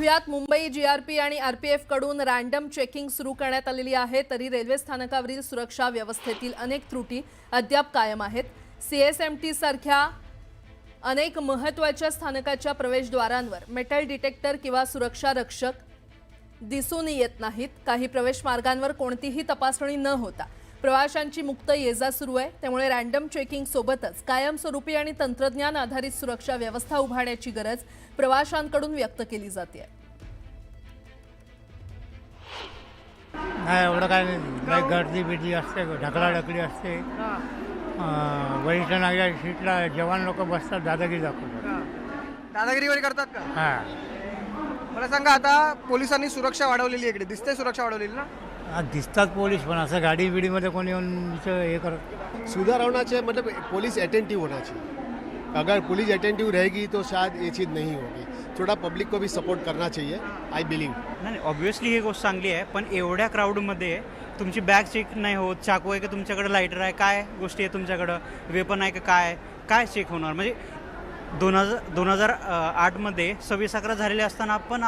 पाहुयात, मुंबई जीआरपी आणि आरपीएफ कडून रॅन्डम चेकिंग सुरू करण्यात आलेली आहे। तरी रेल्वे स्थानकावरील सुरक्षा व्यवस्थेतील अनेक त्रुटी अद्याप कायम आहेत। सीएसएमटी सारख्या अनेक महत्त्वाच्या स्थानकाच्या प्रवेशद्वारांवर मेटल डिटेक्टर किंवा सुरक्षा रक्षक दिसून येत नाहीत। काही प्रवेश मार्गांवर कोणतीही तपासणी न होता प्रवाशांची मुक्त ये-जा सुरू आहे। त्यामुळे रॅन्डम चेकिंग सोबतच कायमस्वरूपी आणि तंत्रज्ञान आधारित सुरक्षा व्यवस्था उभारण्याची गरज प्रवाशांकडून व्यक्त केली जाते। नाही एवढं काय नाही, गर्दी बिर्दी असते, ढकलाढकली असते। वरिष्ठ नागरिक सीटला जवान लोक बसतात, दादागिरी दाखवतात। दादागिरी वगैरे करतात का? हां, मला सांगा, आता पोलिसांनी सुरक्षा वाढवलेली आहे, इकडे दिसते सुरक्षा वाढवलेली ना? आज दिसतात पोलीस, पण असं गाडी बिडीमध्ये कोणी येऊन इथं हे करत। सुधार होना चाहिए, मतलब पुलिस अटेंटिव होना चाहिए। अगर पुलिस अटेंटिव रहेगी तो शायद ये चीज़ नहीं होगी। थोड़ा पब्लिक को भी सपोर्ट करना चाहिए, आई बिलीव। नाही ऑब्वियसली ही गोष्ट चांगली आहे, पण एवढ्या क्राऊडमध्ये तुमची बॅग चेक नाही होत, चाकू आहे का तुमच्याकडे, लायटर आहे, काय गोष्टी आहे तुमच्याकडं, वेपन आहे का, काय चेक होणार? म्हणजे 2008मध्ये 26/11 झालेले असताना पण